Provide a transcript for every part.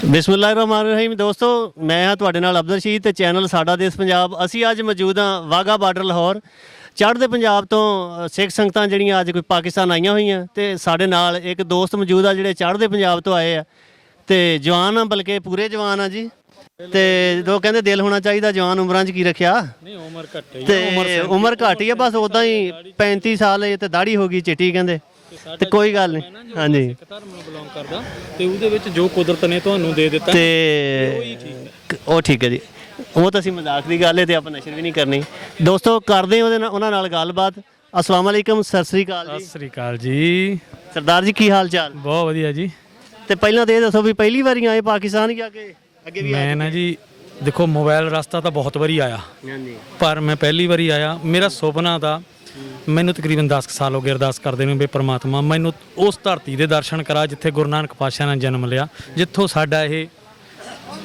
ਬਿਸਮਿਲ੍ਲਾਹਿਰਰਹਿਮਾਨਿਰਰਹੀਮ ਦੋਸਤੋ, ਮੈਂ ਹਾਂ ਤੁਹਾਡੇ ਨਾਲ ਅਬਦੁਲ ਰਸ਼ੀਦ ਤੇ ਚੈਨਲ ਸਾਡਾ ਦੇਸ਼ ਪੰਜਾਬ। ਅਸੀਂ ਅੱਜ ਮੌਜੂਦ ਹਾਂ ਵਾਹਗਾ ਬਾਰਡਰ ਲਾਹੌਰ। ਚੜ੍ਹਦੇ ਪੰਜਾਬ ਤੋਂ ਸਿੱਖ ਸੰਗਤਾਂ ਜਿਹੜੀਆਂ ਅੱਜ ਕੋਈ ਪਾਕਿਸਤਾਨ ਆਈਆਂ ਹੋਈਆਂ ਤੇ ਸਾਡੇ ਨਾਲ ਇੱਕ ਦੋਸਤ ਮੌਜੂਦ ਆ ਜਿਹੜੇ ਚੜ੍ਹਦੇ ਪੰਜਾਬ ਤੋਂ ਆਏ ਆ ਤੇ ਜਵਾਨ ਆ, ਬਲਕਿ ਪੂਰੇ ਜਵਾਨ ਆ ਜੀ। ਤੇ ਜਦੋਂ ਕਹਿੰਦੇ ਦਿਲ ਹੋਣਾ ਚਾਹੀਦਾ, ਜਵਾਨ ਉਮਰਾਂ 'ਚ ਕੀ ਰੱਖਿਆ। ਨਹੀਂ ਉਮਰ ਘੱਟ ਹੈ ਤੇ ਉਮਰ ਘੱਟ ਹੀ ਆ, ਬਸ ਉਦਾਂ ਹੀ 35 ਸਾਲ ਤੇ ਦਾੜੀ ਹੋ ਗਈ ਚਿੱਟੀ ਕਹਿੰਦੇ। ਤੇ ਕੋਈ ਗੱਲ ਨਹੀਂ, ਹਾਂਜੀ ਸਿੱਖ ਧਰਮ ਨੂੰ ਬਿਲੋਂਗ ਕਰਦਾ ਤੇ ਉਹਦੇ ਵਿੱਚ ਜੋ ਕੁਦਰਤ ਨੇ ਤੁਹਾਨੂੰ ਦੇ ਦਿੱਤਾ ਤੇ ਉਹ ਠੀਕ ਹੈ ਜੀ। ਉਹ ਤਾਂ ਅਸੀਂ ਮਜ਼ਾਕ ਦੀ ਗੱਲ ਹੈ ਤੇ ਆਪਾਂ ਨਸ਼ਰ ਵੀ ਨਹੀਂ ਕਰਨੀ। ਦੋਸਤੋ ਕਰਦੇ ਉਹਦੇ ਨਾਲ ਉਹਨਾਂ ਨਾਲ ਗੱਲਬਾਤ। अस्सलाम वालेकुम, सत श्री अकाल जी। ਸਤਿ ਸ੍ਰੀ ਅਕਾਲ ਜੀ। सरदार जी की हाल चाल? ਬਹੁਤ ਵਧੀਆ ਜੀ। ਤੇ ਪਹਿਲਾਂ ਤਾਂ ਇਹ ਦੱਸੋ ਵੀ ਪਹਿਲੀ ਵਾਰੀ ਆਏ ਪਾਕਿਸਤਾਨ ਜਾਂ ਕਿ ਅੱਗੇ ਵੀ ਮੈਂ ਨਾ ਜੀ ਦੇਖੋ ਮੋਬਾਈਲ ਰਸਤਾ ਤਾਂ ਬਹੁਤ ਵਾਰੀ ਆਇਆ, ਹਾਂਜੀ ਪਰ ਮੈਂ ਪਹਿਲੀ ਵਾਰੀ ਆਇਆ। ਮੇਰਾ ਸੁਪਨਾ ਤਾਂ ਮੈਨੂੰ ਤਕਰੀਬਨ 10 ਸਾਲ ਹੋ ਗਏ ਅਰਦਾਸ ਕਰਦੇ ਨੂੰ ਵੀ ਪ੍ਰਮਾਤਮਾ ਮੈਨੂੰ ਉਸ ਧਰਤੀ ਦੇ ਦਰਸ਼ਨ ਕਰਾ ਜਿੱਥੇ ਗੁਰੂ ਨਾਨਕ ਪਾਤਸ਼ਾਹ ਨੇ ਜਨਮ ਲਿਆ, ਜਿੱਥੋਂ ਸਾਡਾ ਇਹ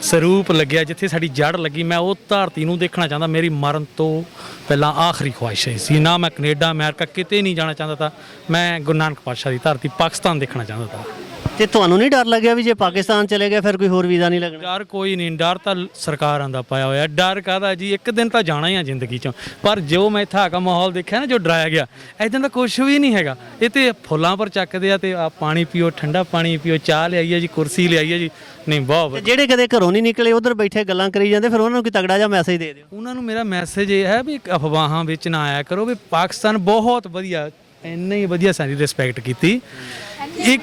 ਸਰੂਪ ਲੱਗਿਆ, ਜਿੱਥੇ ਸਾਡੀ ਜੜ ਲੱਗੀ। ਮੈਂ ਉਹ ਧਰਤੀ ਨੂੰ ਦੇਖਣਾ ਚਾਹੁੰਦਾ। ਮੇਰੀ ਮਰਨ ਤੋਂ ਪਹਿਲਾਂ ਆਖਰੀ ਖੁਆਇਸ਼ ਸੀ ਨਾ ਮੈਂ ਕੈਨੇਡਾ ਅਮਰੀਕਾ ਕਿਤੇ ਨਹੀਂ ਜਾਣਾ ਚਾਹੁੰਦਾ ਤਾਂ ਮੈਂ ਗੁਰੂ ਨਾਨਕ ਪਾਤਸ਼ਾਹ ਦੀ ਧਰਤੀ ਪਾਕਿਸਤਾਨ ਦੇਖਣਾ ਚਾਹੁੰਦਾ ਤਾਂ। ਤੇ ਤੁਹਾਨੂੰ ਨਹੀਂ ਡਰ ਲੱਗਿਆ ਵੀ ਜੇ ਪਾਕਿਸਤਾਨ ਚਲੇ ਗਏ ਫਿਰ ਕੋਈ ਹੋਰ ਵੀਜ਼ਾ ਨਹੀਂ ਲੱਗਣਾ? ਡਰ ਕੋਈ ਨਹੀਂ, ਡਰ ਤਾਂ ਸਰਕਾਰਾਂ ਦਾ ਪਾਇਆ ਹੋਇਆ। ਡਰ ਕਾਹਦਾ ਜੀ, ਇੱਕ ਦਿਨ ਤਾਂ ਜਾਣਾ ਹੀ ਆ ਜ਼ਿੰਦਗੀ 'ਚੋਂ। ਪਰ ਜੋ ਮੈਂ ਇੱਥੇ ਆ ਕੇ ਮਾਹੌਲ ਦੇਖਿਆ ਨਾ, ਜੋ ਡਰਾਇਆ ਗਿਆ, ਇੱਦਾਂ ਦਾ ਕੁਝ ਵੀ ਨਹੀਂ ਹੈਗਾ। ਇਹ ਤੇ ਫੁੱਲਾਂ ਪਰ ਚੱਕਦੇ ਆ ਤੇ ਆ ਪਾਣੀ ਪੀਓ, ਠੰਡਾ ਪਾਣੀ ਪੀਓ, ਚਾਹ ਲਿਆਈ ਹੈ ਜੀ, ਕੁਰਸੀ ਲਿਆਈ ਹੈ ਜੀ। ਨਹੀਂ ਬਹੁਤ ਵਧੀਆ। ਜਿਹੜੇ ਕਦੇ ਘਰੋਂ ਨਹੀਂ ਨਿਕਲੇ ਉਧਰ ਬੈਠੇ ਗੱਲਾਂ ਕਰੀ ਜਾਂਦੇ, ਫਿਰ ਉਹਨਾਂ ਨੂੰ ਕੋਈ ਤਗੜਾ ਜਿਹਾ ਮੈਸੇਜ ਦੇ ਦਿਓ। ਉਹਨਾਂ ਨੂੰ ਮੇਰਾ ਮੈਸੇਜ ਇਹ ਹੈ ਵੀ ਅਫਵਾਹਾਂ ਵਿੱਚ ਨਾ ਆਇਆ ਕਰੋ, ਵੀ ਪਾਕਿਸਤਾਨ ਬਹੁਤ ਵਧੀਆ, ਇੰਨੀ ਵਧੀਆ ਸਾਡੀ ਰਿਸਪੈਕਟ ਕੀਤੀ, ਇੱਕ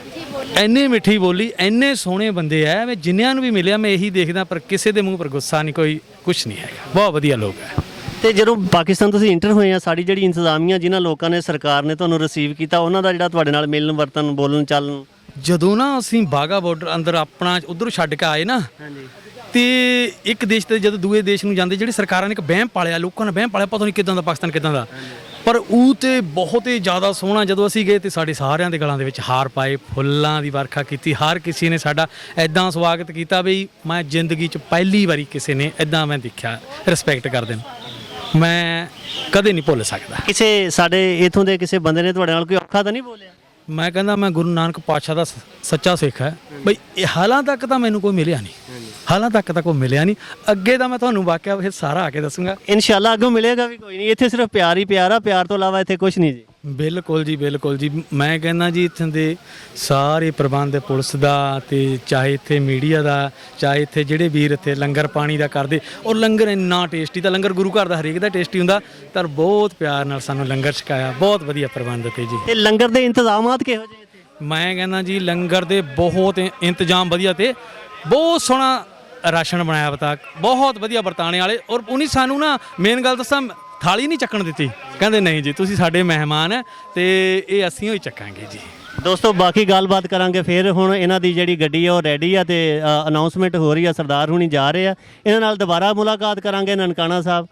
ਇੰਨੀ ਮਿੱਠੀ ਬੋਲੀ, ਇੰਨੇ ਸੋਹਣੇ ਬੰਦੇ ਆ। ਮੈਂ ਜਿੰਨਿਆਂ ਨੂੰ ਵੀ ਮਿਲਿਆ ਮੈਂ ਇਹੀ ਦੇਖਦਾ, ਪਰ ਕਿਸੇ ਦੇ ਮੂੰਹ ਪਰ ਗੁੱਸਾ ਨਹੀਂ, ਕੋਈ ਕੁਛ ਨਹੀਂ ਹੈਗਾ। ਬਹੁਤ ਵਧੀਆ ਲੋਕ ਹੈ। ਤੇ ਜਦੋਂ ਪਾਕਿਸਤਾਨ ਤੁਸੀਂ ਇੰਟਰ ਹੋਏ ਆ, ਸਾਡੀ ਜਿਹੜੀ ਇੰਤਜ਼ਾਮੀਆ ਜਿਨ੍ਹਾਂ ਲੋਕਾਂ ਨੇ ਸਰਕਾਰ ਨੇ ਤੁਹਾਨੂੰ ਰਿਸੀਵ ਕੀਤਾ, ਉਹਨਾਂ ਦਾ ਜਿਹੜਾ ਤੁਹਾਡੇ ਨਾਲ ਮਿਲਣ ਵਰਤਨ ਬੋਲਣ ਚੱਲਣ? ਜਦੋਂ ਨਾ ਅਸੀਂ ਬਾਗਾ ਬਾਰਡਰ ਅੰਦਰ ਆਪਣਾ ਉਧਰ ਛੱਡ ਕੇ ਆਏ ਨਾ, ਹਾਂਜੀ ਤੇ ਇੱਕ ਦੇਸ਼ ਤੇ ਜਦੋਂ ਦੂਏ ਦੇਸ਼ ਨੂੰ ਜਾਂਦੇ, ਜਿਹੜੀ ਸਰਕਾਰਾਂ ਨੇ ਇੱਕ ਵਹਿਮ ਪਾਲਿਆ, ਲੋਕਾਂ ਨੇ ਵਹਿਮ ਪਾਲਿਆ ਪਤਾ ਨਹੀਂ ਕਿੱਦਾਂ ਦਾ ਪਾਕਿਸਤਾਨ ਕਿੱਦਾਂ ਦਾ, ਪਰ ਉਹ ਤੇ ਬਹੁਤ ਹੀ ਜ਼ਿਆਦਾ ਸੋਹਣਾ। ਜਦੋਂ ਅਸੀਂ ਗਏ ਤੇ ਸਾਡੇ ਸਾਰਿਆਂ ਦੇ ਗਲਾਂ ਦੇ ਵਿੱਚ ਹਾਰ ਪਾਏ, ਫੁੱਲਾਂ ਦੀ ਵਰਖਾ ਕੀਤੀ, ਹਰ ਕਿਸੇ ਨੇ ਸਾਡਾ ਐਦਾਂ ਸਵਾਗਤ ਕੀਤਾ ਵੀ ਮੈਂ ਜ਼ਿੰਦਗੀ 'ਚ ਪਹਿਲੀ ਵਾਰੀ ਕਿਸੇ ਨੇ ਐਦਾਂ ਮੈਂ ਦੇਖਿਆ ਰਿਸਪੈਕਟ ਕਰਦੇ ਨੇ, ਮੈਂ ਕਦੇ ਨਹੀਂ ਭੁੱਲ ਸਕਦਾ। ਕਿਸੇ ਸਾਡੇ ਇਥੋਂ ਦੇ ਕਿਸੇ ਬੰਦੇ ਨੇ ਤੁਹਾਡੇ ਨਾਲ ਕੋਈ ਔਖਾ ਤਾਂ ਨਹੀਂ ਬੋਲਿਆ? ਮੈਂ ਕਹਿੰਦਾ ਮੈਂ ਗੁਰੂ ਨਾਨਕ ਪਾਤਸ਼ਾਹ ਦਾ ਸੱਚਾ ਸਿੱਖ ਹੈ ਬਈ। ਇਹ ਹਾਲਾਂ ਤੱਕ ਤਾਂ ਮੈਨੂੰ ਕੋਈ ਮਿਲਿਆ ਨਹੀਂ, ਹਾਲਾਂ ਤੱਕ ਤਾਂ ਕੋਈ ਮਿਲਿਆ ਨਹੀਂ। ਅੱਗੇ ਤਾਂ ਮੈਂ ਤੁਹਾਨੂੰ ਵਾਕਿਆ ਫਿਰ ਸਾਰਾ ਆ ਕੇ ਦੱਸੂਗਾ ਇਨਸ਼ਾਅੱਲਾ। ਅੱਗੋਂ ਮਿਲੇਗਾ ਵੀ ਕੋਈ ਨਹੀਂ, ਇੱਥੇ ਸਿਰਫ ਪਿਆਰ ਹੀ ਪਿਆਰ ਆ, ਪਿਆਰ ਤੋਂ ਇਲਾਵਾ ਇੱਥੇ ਕੁਝ ਨਹੀਂ ਜੀ। ਬਿਲਕੁਲ ਜੀ, ਬਿਲਕੁਲ ਜੀ। ਮੈਂ ਕਹਿੰਦਾ ਜੀ ਇੱਥੇ ਦੇ ਸਾਰੇ ਪ੍ਰਬੰਧ ਪੁਲਿਸ ਦਾ, ਤੇ ਚਾਹੇ ਇੱਥੇ ਮੀਡੀਆ ਦਾ, ਚਾਹੇ ਇੱਥੇ ਜਿਹੜੇ ਵੀਰ ਇੱਥੇ ਲੰਗਰ ਪਾਣੀ ਦਾ ਕਰਦੇ, ਔਰ ਲੰਗਰ ਇੰਨਾ ਟੇਸਟੀ, ਤਾਂ ਲੰਗਰ ਗੁਰੂ ਘਰ ਦਾ ਹਰੇਕ ਦਾ ਟੇਸਟੀ ਹੁੰਦਾ, ਤਾਂ ਬਹੁਤ ਪਿਆਰ ਨਾਲ ਸਾਨੂੰ ਲੰਗਰ ਛਕਾਇਆ। ਬਹੁਤ ਵਧੀਆ ਪ੍ਰਬੰਧ ਤੇ ਜੀ। ਤੇ ਲੰਗਰ ਦੇ ਇੰਤਜ਼ਾਮਾਤ ਕਿਹੋ ਜਿਹੇ ਇੱਥੇ? ਮੈਂ ਕਹਿੰਦਾ ਜੀ ਲੰਗਰ ਦੇ ਬਹੁਤ ਇੰਤਜ਼ਾਮ ਵਧੀਆ ਤੇ ਬਹੁਤ ਸੋਹਣਾ ਰਾਸ਼ਨ ਬਣਾਇਆ ਵਾ, ਬਹੁਤ ਵਧੀਆ ਵਰਤਾਣੇ ਵਾਲੇ। ਔਰ ਉਹਨੇ ਸਾਨੂੰ ਨਾ ਮੇਨ ਗੱਲ ਦੱਸਾਂ, ਥਾਲੀ ਨਹੀਂ ਚੱਕਣ ਦਿੱਤੀ, ਕਹਿੰਦੇ ਨਹੀਂ ਜੀ ਤੁਸੀਂ ਸਾਡੇ ਮਹਿਮਾਨ ਹੈ ਤੇ ਇਹ ਅਸੀਂ ਹੀ ਚੱਕਾਂਗੇ ਜੀ। ਦੋਸਤੋ ਬਾਕੀ ਗੱਲਬਾਤ ਕਰਾਂਗੇ ਫਿਰ। ਹੁਣ ਇਹਨਾਂ ਦੀ ਜਿਹੜੀ ਗੱਡੀ ਆ ਉਹ ਰੈਡੀ ਆ ਤੇ ਅਨਾਉਂਸਮੈਂਟ ਹੋ ਰਹੀ ਆ, ਸਰਦਾਰ ਹੁਣੀ ਜਾ ਰਹੇ ਆ। ਇਹਨਾਂ ਨਾਲ ਦੁਬਾਰਾ ਮੁਲਾਕਾਤ ਕਰਾਂਗੇ ਨਨਕਾਣਾ ਸਾਹਿਬ।